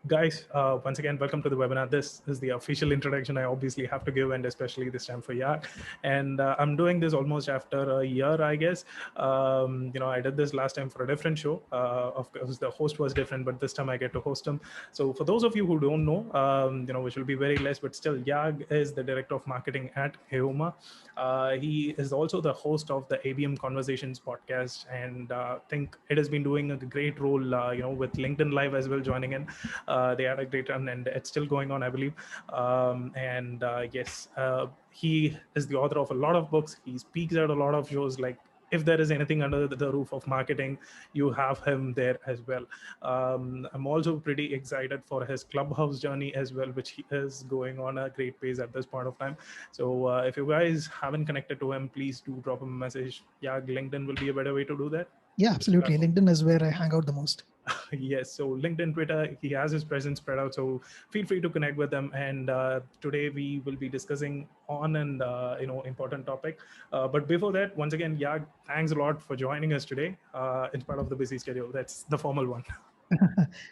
Guys, once again, welcome to the webinar. This is the official introduction I obviously have to give, and especially this time for Yaag. And I'm doing this almost after a year, I guess. I did this last time for a different show. Of course, the host was different, but this time I get to host him. So for those of you who don't know, which will be very less, but still, Yaag is the director of marketing at Heuma. He is also the host of the ABM Conversations podcast, and I think it has been doing a great role, with LinkedIn Live as well joining in. They had a great run, and it's still going on, I believe. Yes, he is the author of a lot of books. He speaks at a lot of shows. Like, if there is anything under the roof of marketing, you have him there as well. I'm also pretty excited for his Clubhouse journey as well, which he is going on a great pace at this point of time. So if you guys haven't connected to him, please do drop him a message. Yeah, LinkedIn will be a better way to do that. Yeah, absolutely. LinkedIn is where I hang out the most. Yes, so LinkedIn, Twitter, he has his presence spread out, so feel free to connect with them. And today we will be discussing on an important topic. But before that, once again, Yaag, thanks a lot for joining us today in spite of the busy schedule. That's the formal one.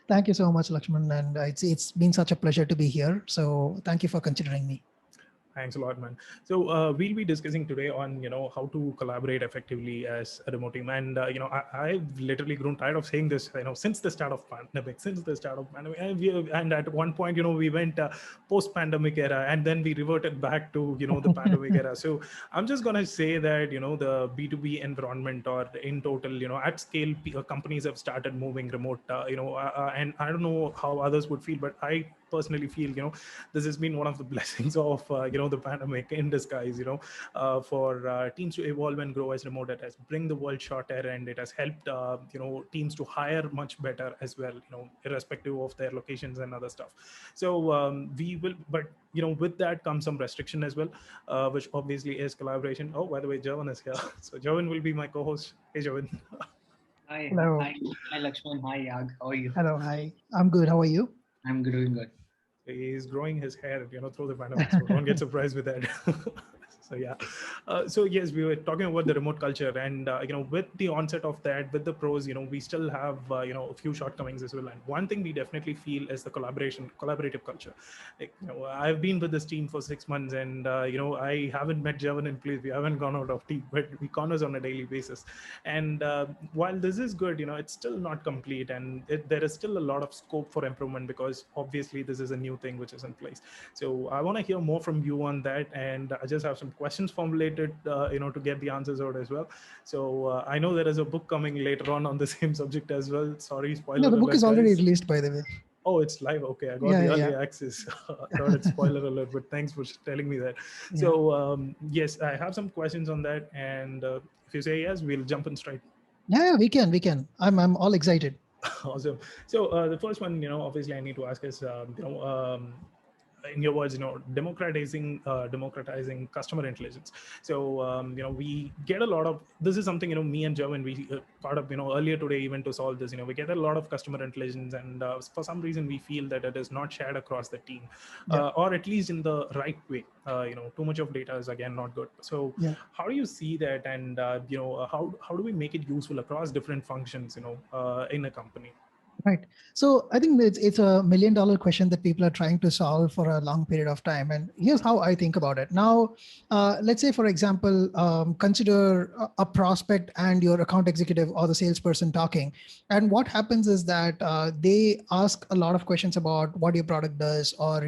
Thank you so much, Lakshman, and it's been such a pleasure to be here. So thank you for considering me. Thanks a lot, man. So we'll be discussing today on how to collaborate effectively as a remote team. And I've literally grown tired of saying this since the start of pandemic. And at one point we went post-pandemic era, and then we reverted back to the pandemic era. So I'm just gonna say that the B2B environment, or in total at scale, companies have started moving remote. And I don't know how others would feel, but I personally feel this has been one of the blessings of the pandemic in disguise, for teams to evolve and grow as remote. It has bring the world shorter, and it has helped teams to hire much better as well, irrespective of their locations and other stuff. So we will, but with that comes some restriction as well, which obviously is collaboration. Oh, by the way, Javan is here. So Javan will be my co-host. Hey, Javan. Hello. Hi, Lakshman. Hi, Yaag. How are you? Hello, hi. I'm good. How are you? I'm doing good. He's growing his hair, through the pandemic, so don't get surprised with that. So yeah, so yes, we were talking about the remote culture, and with the onset of that, with the pros, we still have a few shortcomings as well. And one thing we definitely feel is the collaborative culture. Like, I've been with this team for 6 months, and I haven't met Javan in place. We haven't gone out of team, but we converse on a daily basis. And while this is good, it's still not complete, and there is still a lot of scope for improvement, because obviously this is a new thing which is in place. So I want to hear more from you on that, and I just have some questions formulated to get the answers out as well. So I know there is a book coming later on the same subject as well. Sorry, spoiler No, the book alert, is already guys. released, by the way. Oh, it's live. Okay, I got the early access. I thought it's spoiler alert, but thanks for telling me that. Yeah. So yes, I have some questions on that, and if you say yes, we'll jump in straight. Yeah, we can. I'm all excited. Awesome. So the first one, obviously I need to ask is, in your words, democratizing customer intelligence. So we get a lot of, this is something me and Joe, and we caught up earlier today even to solve this. We get a lot of customer intelligence, and for some reason we feel that it is not shared across the team, or at least in the right way. Too much of data is again not good. So how do you see that, and how do we make it useful across different functions in a company? Right. So I think it's a $1 million question that people are trying to solve for a long period of time. And here's how I think about it. Now, let's say, for example, consider a prospect and your account executive or the salesperson talking. And what happens is that they ask a lot of questions about what your product does, or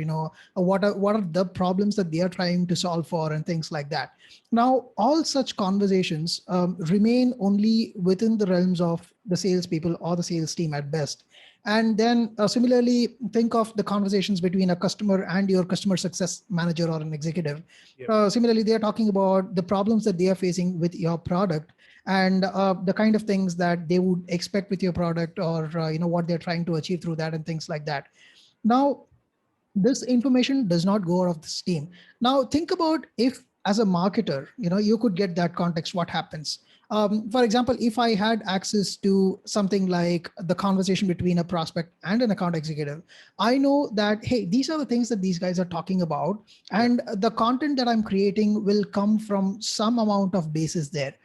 what are the problems that they are trying to solve for, and things like that. Now, all such conversations remain only within the realms of the salespeople or the sales team at best. And then similarly, think of the conversations between a customer and your customer success manager or an executive. Similarly, they are talking about the problems that they are facing with your product, and the kind of things that they would expect with your product, or what they're trying to achieve through that, and things like that. Now, this information does not go out of this team. Now, think about if, as a marketer, you could get that context, what happens. For example, if I had access to something like the conversation between a prospect and an account executive, I know that, hey, these are the things that these guys are talking about, and the content that I'm creating will come from some amount of basis there.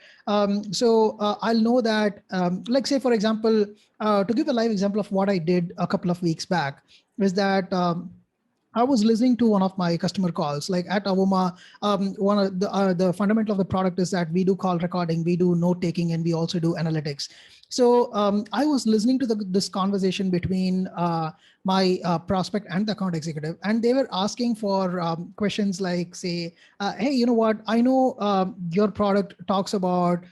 So I'll know that, like say, for example, to give a live example of what I did a couple of weeks back, is that I was listening to one of my customer calls, like at Avoma. One of the fundamental of the product is that we do call recording, we do note taking, and we also do analytics. So I was listening to this conversation between my prospect and the account executive, and they were asking for questions like, say, hey, you know what? I know your product talks about,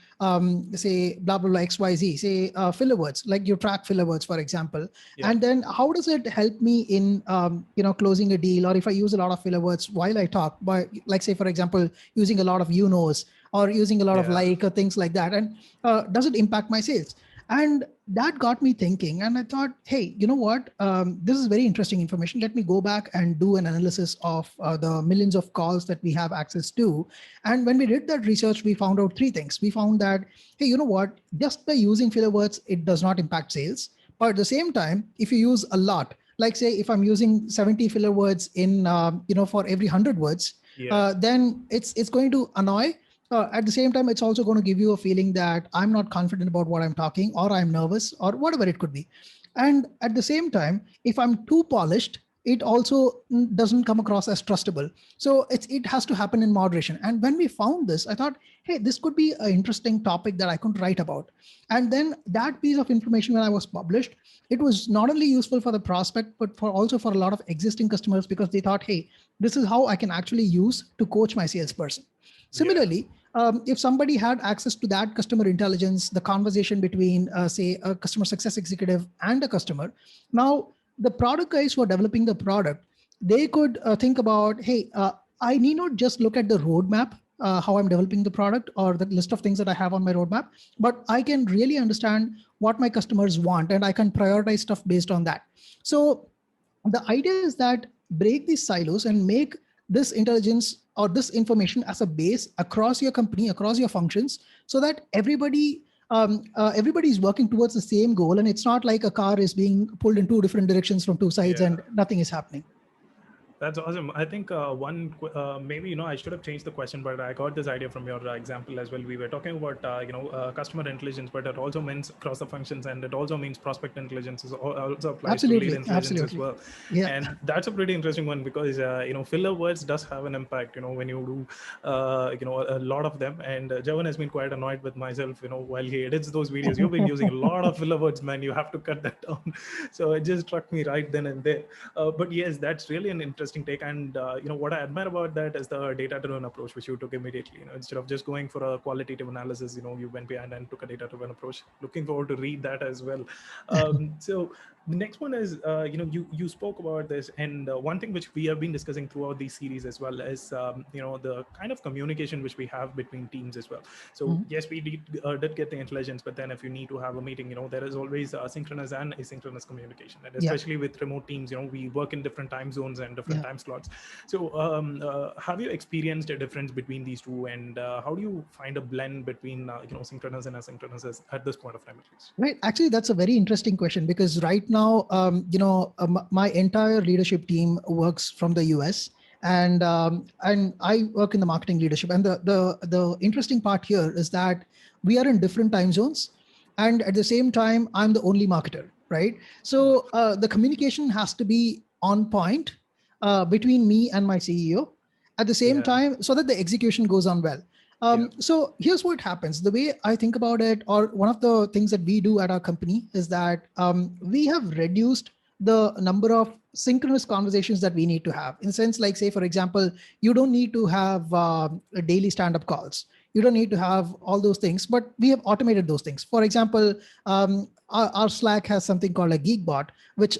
say, blah, blah, blah, XYZ, say filler words, like you track filler words, for example. Yeah. And then how does it help me in, closing a deal? Or if I use a lot of filler words while I talk, by, like, say, for example, using a lot of you knows or using a lot of like or things like that. And does it impact my sales? And that got me thinking. And I thought, hey, you know what? This is very interesting information. Let me go back and do an analysis of the millions of calls that we have access to. And when we did that research, we found out three things. We found that, hey, you know what? Just by using filler words, it does not impact sales. But at the same time, if you use a lot, like say, if I'm using 70 filler words in, for every 100 words, then it's going to annoy. At the same time, it's also going to give you a feeling that I'm not confident about what I'm talking, or I'm nervous, or whatever it could be. And at the same time, if I'm too polished, it also doesn't come across as trustable. So it has to happen in moderation. And when we found this, I thought, hey, this could be an interesting topic that I could write about. And then that piece of information, when I was published, it was not only useful for the prospect, but also for a lot of existing customers, because they thought, hey, this is how I can actually use to coach my salesperson. Similarly, if somebody had access to that customer intelligence, the conversation between, say, a customer success executive and a customer, now the product guys who are developing the product, they could think about, hey, I need not just look at the roadmap, how I'm developing the product or the list of things that I have on my roadmap, but I can really understand what my customers want, and I can prioritize stuff based on that. So the idea is that break these silos and make this intelligence or this information as a base across your company, across your functions, so that everybody is working towards the same goal, and it's not like a car is being pulled in two different directions from two sides and nothing is happening. That's awesome. I think maybe, I should have changed the question, but I got this idea from your example as well. We were talking about, customer intelligence, but it also means across the functions, and it also means prospect intelligence is also applies to lead intelligence as well. Yeah. And that's a pretty interesting one because, filler words does have an impact, when you do, a lot of them. And Javan has been quite annoyed with myself, while he edits those videos. You've been using a lot of filler words, man. You have to cut that down. So it just struck me right then and there. But yes, that's really an interesting take. And what I admire about that is the data-driven approach which you took immediately. Instead of just going for a qualitative analysis, you went behind and took a data-driven approach. Looking forward to read that as well. So the next one is you spoke about this, and one thing which we have been discussing throughout these series as well is the kind of communication which we have between teams as well. So yes, we did get the intelligence, but then if you need to have a meeting, there is always synchronous and asynchronous communication, and especially with remote teams, we work in different time zones and different time slots. So have you experienced a difference between these two, and how do you find a blend between synchronous and asynchronous at this point of time, at least? Right. Actually, that's a very interesting question, because right now, my entire leadership team works from the US, and I work in the marketing leadership. And the interesting part here is that we are in different time zones, and at the same time, I'm the only marketer, right? So the communication has to be on point between me and my CEO at the same time, so that the execution goes on well. So here's what happens. The way I think about it, or one of the things that we do at our company, is that we have reduced the number of synchronous conversations that we need to have. In the sense, like, say, for example, you don't need to have daily stand-up calls. You don't need to have all those things, but we have automated those things. For example, our Slack has something called a geek bot, which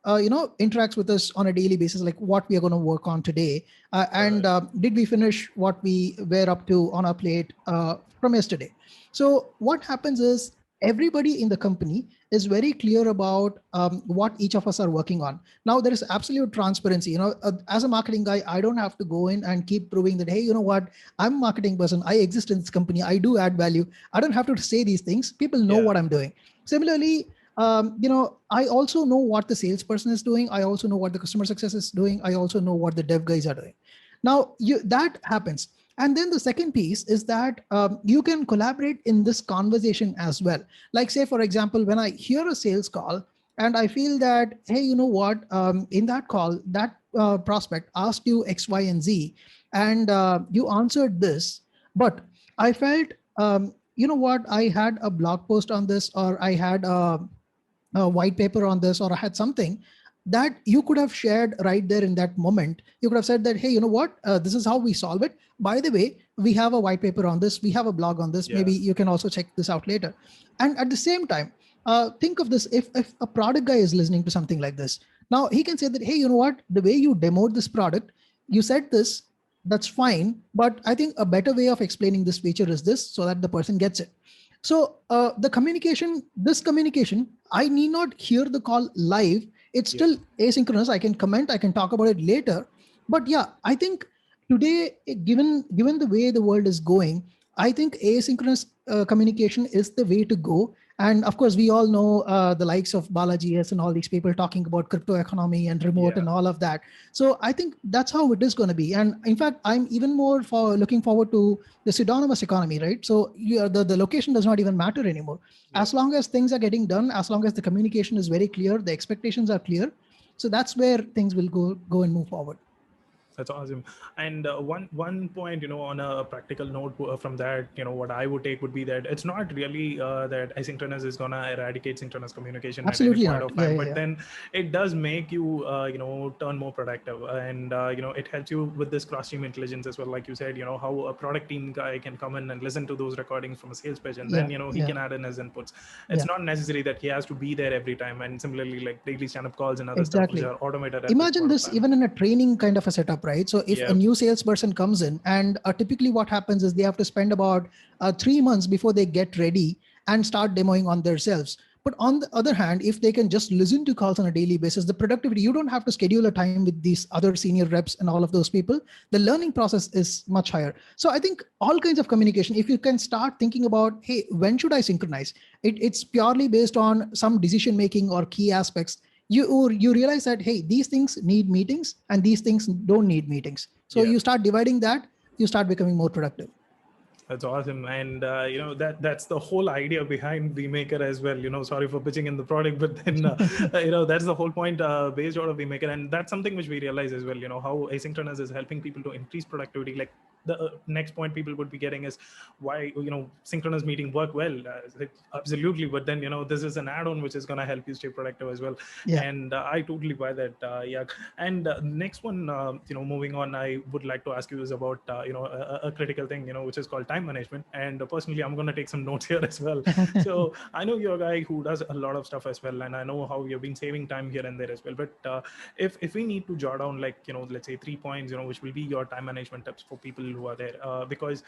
interacts with us on a daily basis, like what we are going to work on today. And did we finish what we were up to on our plate from yesterday? So what happens is everybody in the company is very clear about what each of us are working on. Now, there is absolute transparency. As a marketing guy, I don't have to go in and keep proving that, hey, you know what, I'm a marketing person. I exist in this company. I do add value. I don't have to say these things. People know what I'm doing. Similarly, I also know what the salesperson is doing. I also know what the customer success is doing. I also know what the dev guys are doing. Now, that happens. And then the second piece is that you can collaborate in this conversation as well. Like, say, for example, when I hear a sales call, And I feel that, hey, you know what, in that call, that prospect asked you X, Y, and Z, and you answered this. But I felt, you know what, I had a blog post on this, or I had a white paper on this, or I had something that you could have shared right there in that moment. You could have said that, hey, you know what, this is how we solve it. By the way, we have a white paper on this, we have a blog on this. Yeah. Maybe you can also check this out later. And at the same time, think of this, if a product guy is listening to something like this, now he can say that, hey, you know what, the way you demoed this product, you said this, that's fine, but I think a better way of explaining this feature is this, so that the person gets it. So this communication, I need not hear the call live. It's still asynchronous. I can comment, I can talk about it later. But yeah, I think today, given the way the world is going, I think asynchronous communication is the way to go. And of course, we all know the likes of Balaji S and all these people talking about crypto economy and remote and all of that. So I think that's how it is going to be. And in fact, I'm even more for looking forward to the pseudonymous economy, right? So the location does not even matter anymore. As long as things are getting done, as long as the communication is very clear, the expectations are clear. So that's where things will go and move forward. That's awesome. And one point, on a practical note from that, what I would take would be that it's not really that asynchronous is gonna eradicate synchronous communication Absolutely at any point not. of time, Yeah, but then it does make you, turn more productive, and it helps you with this cross-team intelligence as well. Like you said, how a product team guy can come in and listen to those recordings from a sales pitch, and then he can add in his inputs. It's not necessary that he has to be there every time. And similarly, like daily stand-up calls and other stuff which are automated. Imagine this even in a training kind of a setup, right? So if a new salesperson comes in, and typically what happens is they have to spend about 3 months before they get ready and start demoing on themselves. But on the other hand, if they can just listen to calls on a daily basis, the productivity, you don't have to schedule a time with these other senior reps and all of those people. The learning process is much higher. So I think all kinds of communication, if you can start thinking about, hey, when should I synchronize? It's purely based on some decision making or key aspects. You realize that, hey, these things need meetings and these things don't need meetings. So you start dividing that, you start becoming more productive. That's awesome. And, that's the whole idea behind Vmaker as well. Sorry for pitching in the product, but then, that's the whole point based out of Vmaker. And that's something which we realize as well, how asynchronous is helping people to increase productivity. Like the next point people would be getting is why, synchronous meeting work well. Absolutely. But then, this is an add-on which is going to help you stay productive as well. Yeah. And I totally buy that. Yeah. And next one, moving on, I would like to ask you is about, a critical thing, which is called time management. And personally, I'm going to take some notes here as well. So I know you're a guy who does a lot of stuff as well, and I know how you've been saving time here and there as well. But if we need to jot down, like, let's say 3 points, which will be your time management tips for people who are there, because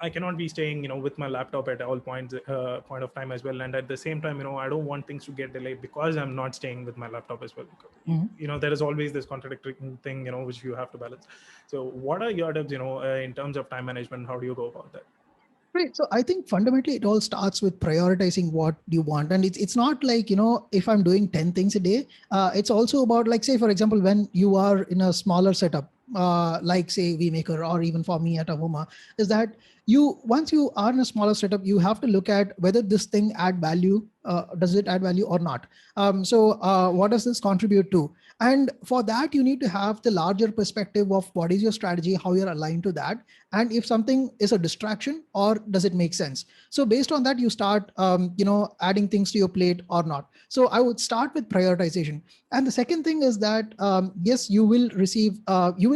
I cannot be staying, with my laptop at all point of time as well. And at the same time, I don't want things to get delayed because I'm not staying with my laptop as well. There is always this contradictory thing, which you have to balance. So what are your tips, in terms of time management? How do you go about that? Right. So I think fundamentally it all starts with prioritizing what you want. And it's not like, if I'm doing 10 things a day, it's also about, like, say, for example, when you are in a smaller setup, like say Vmaker, or even for me at Avoma, is that once you are in a smaller setup, you have to look at whether this thing add value, does it add value or not? What does this contribute to? And for that, you need to have the larger perspective of what is your strategy, how you're aligned to that, and if something is a distraction or does it make sense. So based on that, you start, adding things to your plate or not. So I would start with prioritization. And the second thing is that, yes, you will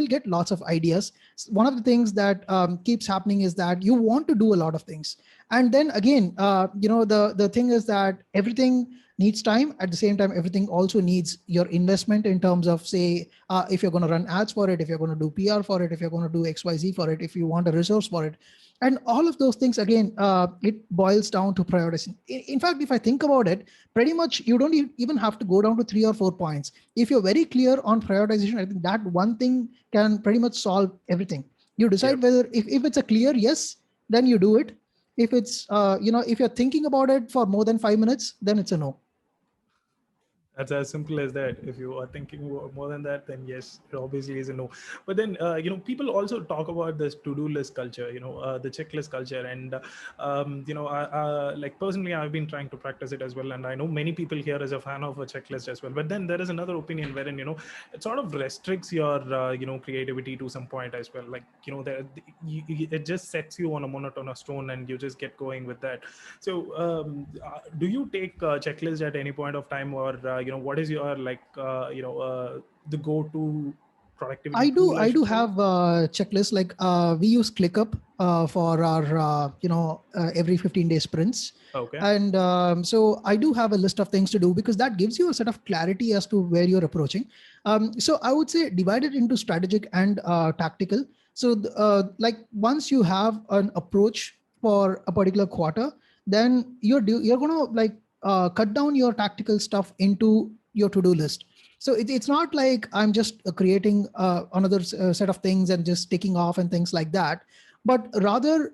get lots of ideas. One of the things that keeps happening is that you want to do a lot of things. And then again, the thing is that everything needs time. At the same time, everything also needs your investment in terms of, say, if you're going to run ads for it, if you're going to do PR for it, if you're going to do XYZ for it, if you want a resource for it. And all of those things, again, it boils down to prioritizing. In fact, if I think about it, pretty much you don't even have to go down to 3 or 4 points. If you're very clear on prioritization, I think that one thing can pretty much solve everything. You decide whether, if it's a clear yes, then you do it. If it's, if you're thinking about it for more than 5 minutes, then it's a no. That's as simple as that. If you are thinking more than that, then yes, it obviously is a no. But then, people also talk about this to-do list culture, the checklist culture. And, like personally, I've been trying to practice it as well. And I know many people here is a fan of a checklist as well. But then there is another opinion wherein, it sort of restricts your, creativity to some point as well. Like, it just sets you on a monotonous tone and you just get going with that. So, do you take checklist at any point of time, or what is your the go-to productivity tool, I I should do say? have checklists. Like we use ClickUp for our every 15-day sprints, Okay. and so I do have a list of things to do because that gives you a set of clarity as to where you're approaching. So I would say divide it into strategic and tactical. So like once you have an approach for a particular quarter, then you're gonna like cut down your tactical stuff into your to-do list. So it's not like I'm just creating another set of things and just ticking off and things like that, but rather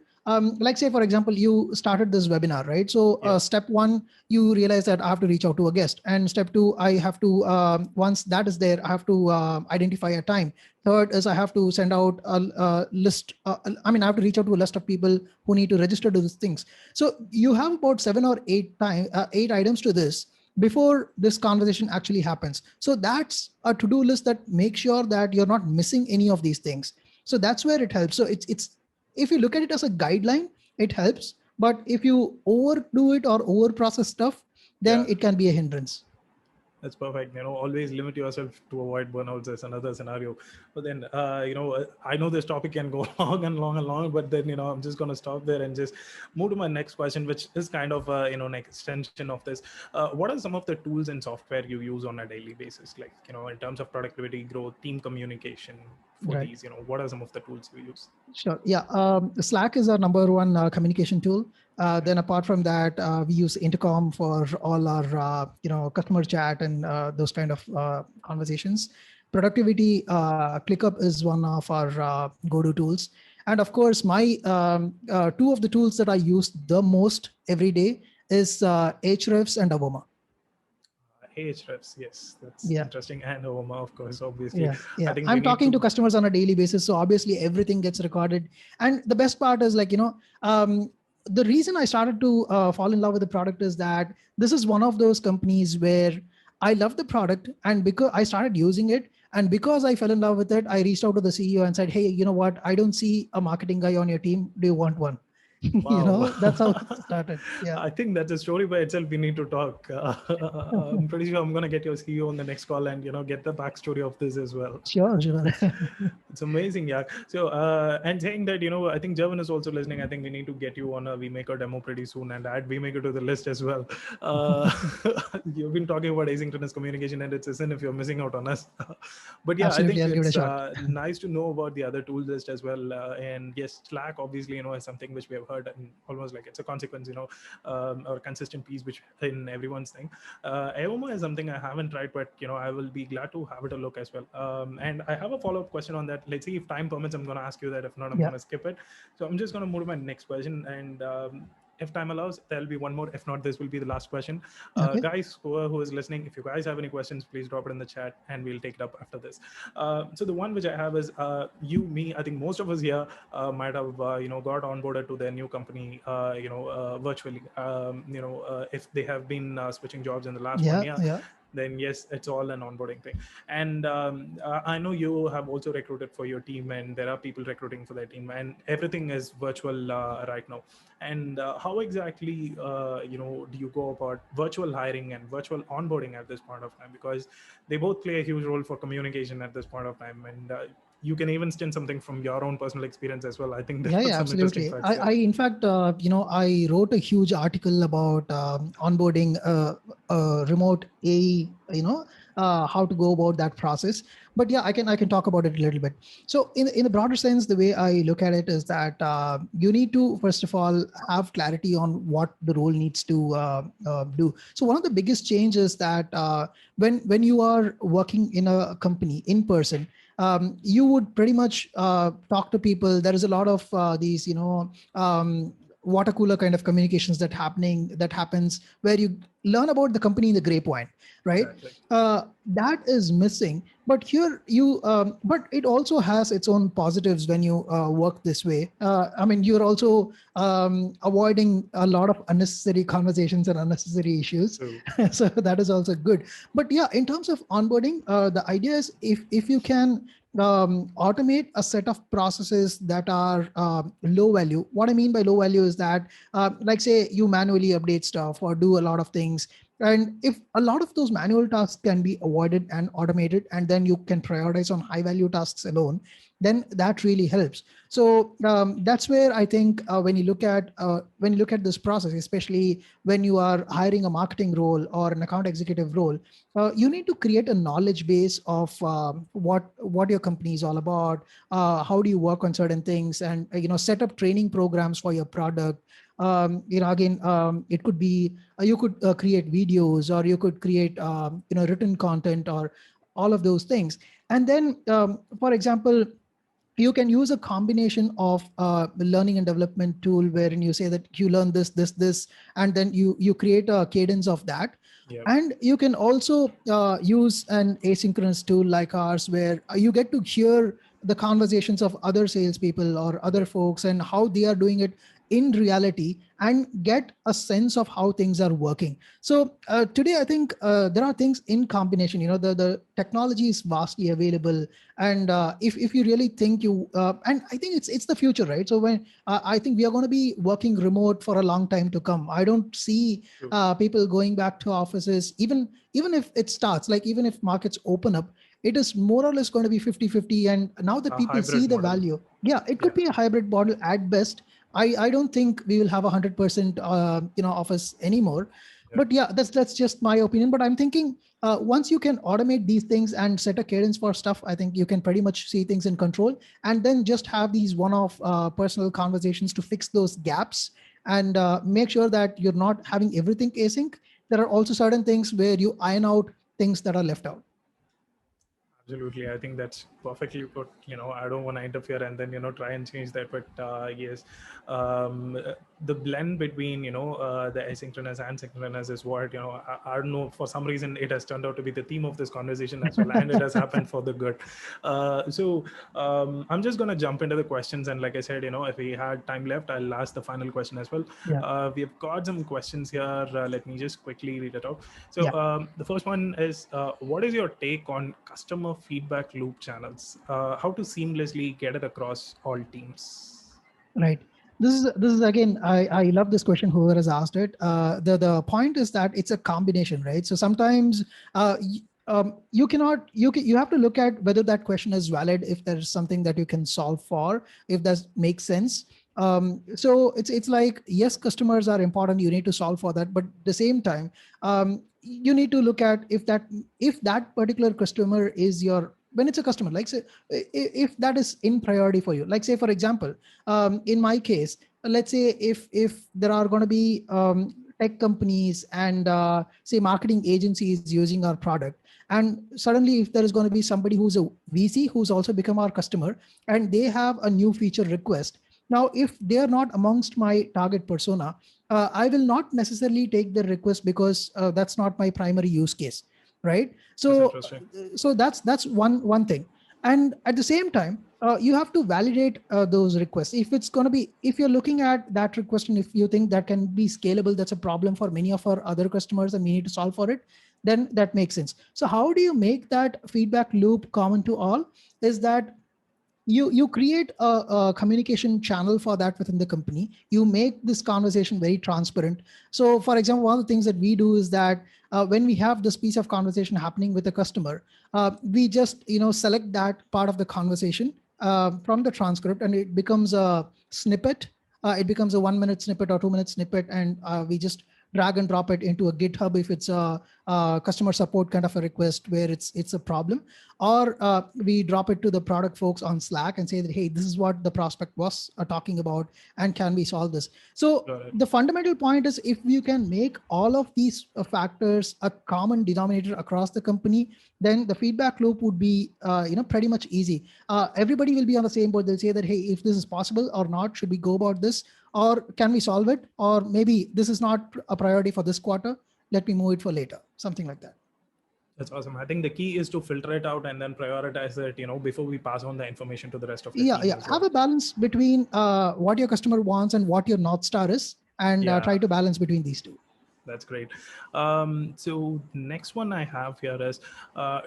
like say for example you started this webinar, right? So Yeah. step one, you realize that I have to reach out to a guest, and step two, I have to once that is there, I have to identify a time. Third is I have to send out a list, I have to reach out to a list of people who need to register to these things. So you have about 8 items to this before this conversation actually happens. So that's a to-do list that makes sure that you're not missing any of these things. So that's where it helps. So it's if you look at it as a guideline, it helps. But if you overdo it or over process stuff, then Yeah. it can be a hindrance. That's perfect. Always limit yourself to avoid burnouts is another scenario. But then, I know this topic can go long and long and long, but then, I'm just going to stop there and just move to my next question, which is kind of, an extension of this. What are some of the tools and software you use on a daily basis? Like, in terms of productivity, growth, team communication for Right. these, what are some of the tools you use? Sure. Yeah. Slack is our number one communication tool. Then apart from that, we use Intercom for all our customer chat and those kind of conversations. Productivity, ClickUp is one of our go-to tools. And of course, my two of the tools that I use the most every day is Ahrefs and Avoma. Ahrefs, yes, that's Yeah. interesting. And OMA, of course, obviously. I Yeah, think we I'm need talking to to. customers on a daily basis, so obviously everything gets recorded. And the best part is like the reason I started to fall in love with the product is that this is one of those companies where I love the product, and because I started using it, and because I fell in love with it, I reached out to the CEO and said, hey, you know what, I don't see a marketing guy on your team, do you want one? Wow. That's how it started. Yeah. I think that's a story by itself. We need to talk. I'm pretty sure I'm going to get your CEO on the next call and, get the backstory of this as well. Sure. It's amazing, yeah. So, and saying that, I think Jervin is also listening. I think we need to get you on a Vmaker demo pretty soon and add Vmaker to the list as well. You've been talking about asynchronous communication, and it's a sin if you're missing out on us. But yeah, I Absolutely, think I'll give it a it's shot. nice to know about the other tool list as well. And yes, Slack obviously, is something which we have heard, and almost like it's a consequence, or consistent piece which in everyone's thing. Aoma is something I haven't tried, but I will be glad to have it a look as well. And I have a follow-up question on that. Let's see if time permits, I'm going to ask you that. If not, I'm Yeah. going to skip it. So I'm just going to move to my next question. And if time allows, there'll be one more. If not, this will be the last question. Okay. Guys who is listening, if you guys have any questions, please drop it in the chat and we'll take it up after this. So the one which I have is me. I think most of us here might have got onboarded to their new company virtually. If they have been switching jobs in the last 1 year, Yeah. then yes, it's all an onboarding thing. And I know you have also recruited for your team, and there are people recruiting for their team, and everything is virtual right now. And how exactly do you go about virtual hiring and virtual onboarding at this point of time? Because they both play a huge role for communication at this point of time. And you can even stint something from your own personal experience as well. I think there are Yeah, some interesting absolutely. facts there. I in fact, I wrote a huge article about onboarding remote AI, how to go about that process. But yeah, I can talk about it a little bit. So in the broader sense, the way I look at it is that you need to, first of all, have clarity on what the role needs to do. So one of the biggest changes that when you are working in a company in person, you would pretty much talk to people. There is a lot of these, water cooler kind of communications that happens where you learn about the company in the grapevine, right? Exactly. That is missing. But here but it also has its own positives when you work this way. I mean, you're also avoiding a lot of unnecessary conversations and unnecessary issues. True. So that is also good. But yeah, in terms of onboarding, the idea is if you can automate a set of processes that are low value. What I mean by low value is that, like say you manually update stuff or do a lot of things. And if a lot of those manual tasks can be avoided and automated, and then you can prioritize on high value tasks alone, then that really helps. So that's where I think when you look at this process, especially when you are hiring a marketing role or an account executive role, you need to create a knowledge base of what your company is all about, how do you work on certain things, and set up training programs for your product. Again, it could be you could create videos, or you could create written content, or all of those things. And then for example, you can use a combination of learning and development tool wherein you say that you learn this, and then you create a cadence of that. Yep. And you can also use an asynchronous tool like ours, where you get to hear the conversations of other salespeople or other folks and how they are doing it in reality, and get a sense of how things are working. So today, I think there are things in combination. The technology is vastly available, and if you really think and I think it's the future, right? So when I think we are going to be working remote for a long time to come. I don't see people going back to offices, even if it starts, like even if markets open up, it is more or less going to be 50-50. And now that people see the model. value, yeah, it could be a hybrid model at best. I don't think we will have 100% office anymore. But yeah, that's just my opinion. But I'm thinking once you can automate these things and set a cadence for stuff, I think you can pretty much see things in control, and then just have these one-off personal conversations to fix those gaps, and make sure that you're not having everything async. There are also certain things where you iron out things that are left out. Absolutely. I think that's perfectly put. I don't want to interfere and then, try and change that. But yes, the blend between, the asynchronous and synchronous is what, I don't know, for some reason, it has turned out to be the theme of this conversation as well. And it has happened for the good. So I'm just going to jump into the questions. And like I said, if we had time left, I'll ask the final question as well. Yeah. We have got some questions here. Let me just quickly read it out. So Yeah. the first one is, what is your take on customer feedback loop channels? How to seamlessly get it across all teams? Right. This is again, I love this question, whoever has asked it. The point is that it's a combination, right? So sometimes you have to look at whether that question is valid, if there's something that you can solve for, if that makes sense. So it's like, yes, customers are important, you need to solve for that, but at the same time, you need to look at if that particular customer is your, when it's a customer, like say, if that is in priority for you. Like say, for example, in my case, let's say if there are going to be tech companies and say marketing agencies using our product, and suddenly if there is going to be somebody who's a VC who's also become our customer, and they have a new feature request. Now, if they are not amongst my target persona, I will not necessarily take the request, because that's not my primary use case, right? So that's one thing. And at the same time, you have to validate those requests. If you're looking at that request, and if you think that can be scalable, that's a problem for many of our other customers and we need to solve for it, then that makes sense. So how do you make that feedback loop common to all? Is that you create a communication channel for that within the company. You make this conversation very transparent. So for example, one of the things that we do is that when we have this piece of conversation happening with a customer, we just select that part of the conversation from the transcript, and it becomes a snippet. It becomes a 1-minute snippet or 2-minute snippet, and we just drag and drop it into a GitHub if it's a customer support kind of a request where it's a problem, or we drop it to the product folks on Slack and say that, hey, this is what the prospect was talking about, and can we solve this? So the fundamental point is, if you can make all of these factors a common denominator across the company, then the feedback loop would be pretty much easy. Everybody will be on the same board. They'll say that, hey, if this is possible or not, should we go about this, or can we solve it? Or maybe this is not a priority for this quarter. Let me move it for later, something like that. That's awesome. I think the key is to filter it out and then prioritize it, before we pass on the information to the rest of the team. Yeah. Have a balance between what your customer wants and what your North Star is, and try to balance between these two. That's great. So next one I have here is,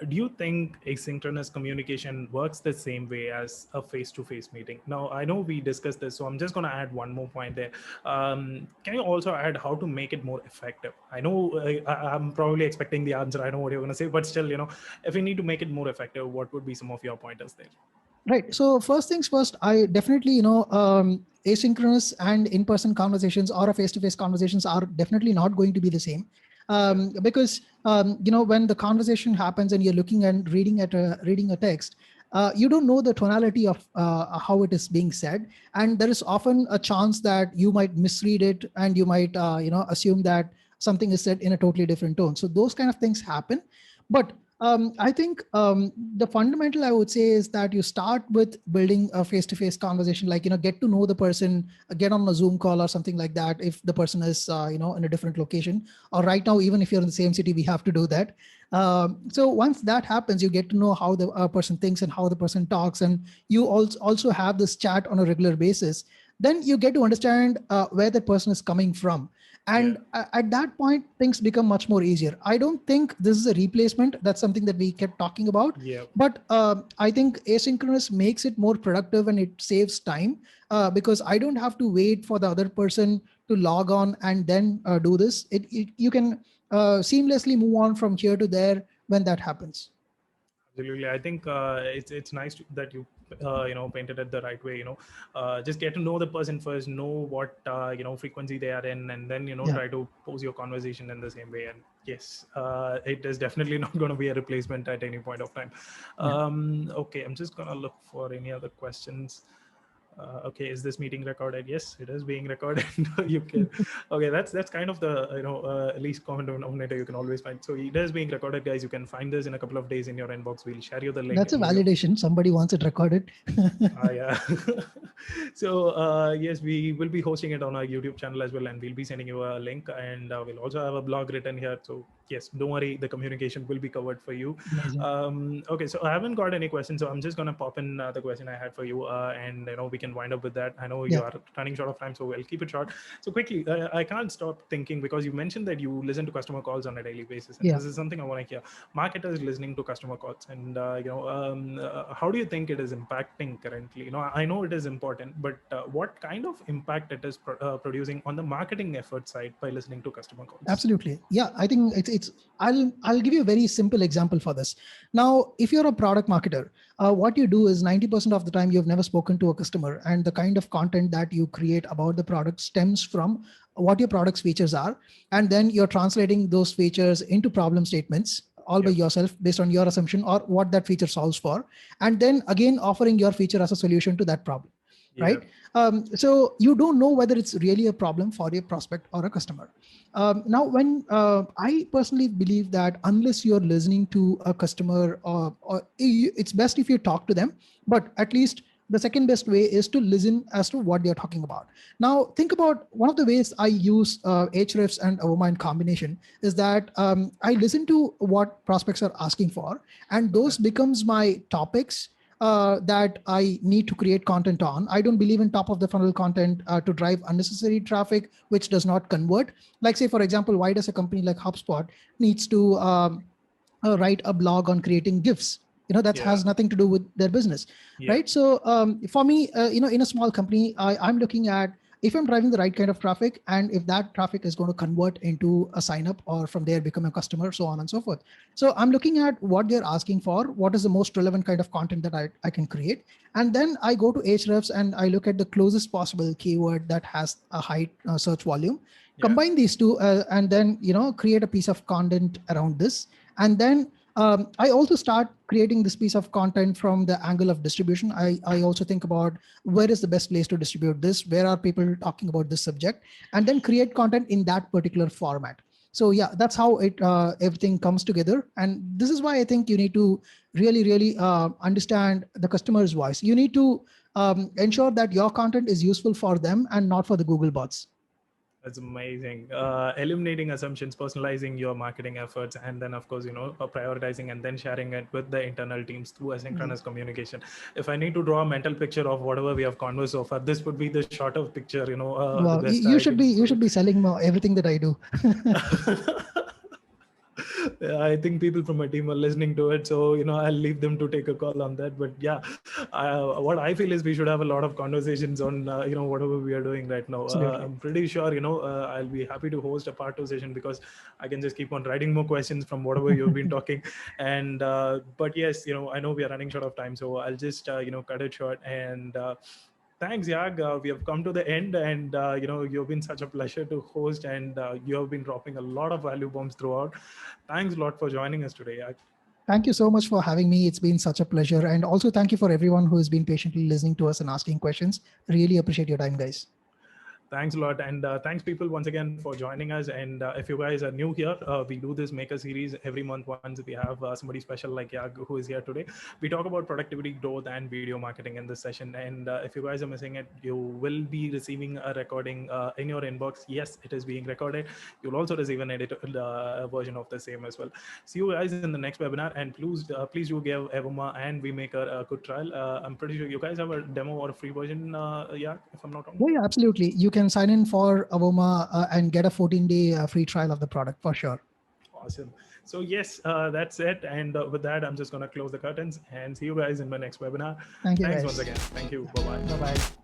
do you think asynchronous communication works the same way as a face-to-face meeting? Now, I know we discussed this, so I'm just going to add one more point there. Can you also add how to make it more effective? I know I'm probably expecting the answer. I know what you're going to say, but still, if we need to make it more effective, what would be some of your pointers there? Right. So first things first, I definitely, asynchronous and in-person conversations or a face-to-face conversations are definitely not going to be the same. Because, when the conversation happens and you're looking and reading a text, you don't know the tonality of how it is being said. And there is often a chance that you might misread it and you might, assume that something is said in a totally different tone. So those kind of things happen. But I think the fundamental I would say is that you start with building a face-to-face conversation, like, get to know the person, get on a Zoom call or something like that. If the person is, in a different location, or right now, even if you're in the same city, we have to do that. So once that happens, you get to know how the person thinks and how the person talks. And you also have this chat on a regular basis. Then you get to understand where the person is coming from. And at that point, things become much more easier. I don't think this is a replacement. That's something that we kept talking about. But I think asynchronous makes it more productive and it saves time because I don't have to wait for the other person to log on and then do this. You can seamlessly move on from here to there when that happens. Absolutely. I think it's nice that you painted it the right way. Just get to know the person first, know what frequency they are in, and then try to pose your conversation in the same way. And yes, it is definitely not going to be a replacement at any point of time. Okay, I'm just gonna look for any other questions. Okay, is this meeting recorded? Yes, it is being recorded. You can. Okay, that's kind of the least common denominator you can always find. So it is being recorded, guys. You can find this in a couple of days in your inbox. We'll share you the link. That's a validation. Somebody wants it recorded. Yeah. So yes, we will be hosting it on our YouTube channel as well, and we'll be sending you a link, and we'll also have a blog written here. So yes, don't worry, the communication will be covered for you. Okay, so I haven't got any questions, so I'm just gonna pop in the question I had for you, and we can wind up with that. I know you are running short of time, so we'll keep it short. So quickly, I can't stop thinking, because you mentioned that you listen to customer calls on a daily basis, and this is something I want to hear. Marketers listening to customer calls, and how do you think it is impacting currently? I know it is important, but what kind of impact it is producing on the marketing effort side by listening to customer calls? Absolutely. Yeah, I think I'll give you a very simple example for this. Now, if you're a product marketer, what you do is 90% of the time you've never spoken to a customer, and the kind of content that you create about the product stems from what your product's features are. And then you're translating those features into problem statements all by yourself based on your assumption or what that feature solves for. And then again, offering your feature as a solution to that problem. Right? So you don't know whether it's really a problem for your prospect or a customer. Now, when I personally believe that unless you're listening to a customer, or it's best if you talk to them, but at least the second best way is to listen as to what they're talking about. Now, think about one of the ways I use Ahrefs and Avoma in combination is that I listen to what prospects are asking for, and those becomes my topics that I need to create content on. I don't believe in top of the funnel content to drive unnecessary traffic, which does not convert. Like, say, for example, why does a company like HubSpot needs to write a blog on creating GIFs? That has nothing to do with their business, right? So for me, in a small company, I'm looking at if I'm driving the right kind of traffic, and if that traffic is going to convert into a sign up or from there become a customer, so on and so forth. So I'm looking at what they're asking for, what is the most relevant kind of content that I can create. And then I go to Ahrefs and I look at the closest possible keyword that has a high search volume, combine these two, and then, create a piece of content around this. And then I also start creating this piece of content from the angle of distribution. I also think about where is the best place to distribute this, where are people talking about this subject, and then create content in that particular format. So yeah, that's how everything comes together. And this is why I think you need to really, really understand the customer's voice. You need to ensure that your content is useful for them and not for the Google bots. That's amazing. Eliminating assumptions, personalizing your marketing efforts, and then of course, prioritizing and then sharing it with the internal teams through asynchronous communication. If I need to draw a mental picture of whatever we have conversed so far, this would be the shorter picture. The Well, best you I should can be selling everything that I do. I think people from my team are listening to it, so I'll leave them to take a call on that. But yeah, what I feel is we should have a lot of conversations on whatever we are doing right now. Absolutely. I'm pretty sure I'll be happy to host a part 2 session because I can just keep on writing more questions from whatever you've been talking. And but yes, I know we are running short of time, so I'll just cut it short. And thanks, Yaag. We have come to the end, and you've been such a pleasure to host, and you have been dropping a lot of value bombs throughout. Thanks a lot for joining us today, Yaag. Thank you so much for having me. It's been such a pleasure. And also thank you for everyone who has been patiently listening to us and asking questions. Really appreciate your time, guys. Thanks a lot. And thanks people once again for joining us. And if you guys are new here, we do this Maker series every month. Once we have somebody special like Yaag who is here today, we talk about productivity, growth, and video marketing in this session. And if you guys are missing it, you will be receiving a recording in your inbox. Yes, it is being recorded. You'll also receive an edited version of the same as well. See you guys in the next webinar. And please do give Evoma and Vmaker a good trial. I'm pretty sure you guys have a demo or a free version, Yaag, if I'm not wrong. Yeah, absolutely. You can sign in for Avoma and get a 14-day free trial of the product for sure. Awesome. So yes, that's it. And with that, I'm just going to close the curtains and see you guys in my next webinar. Thank you, Thanks guys. once again. Thank you. Bye-bye. Bye-bye.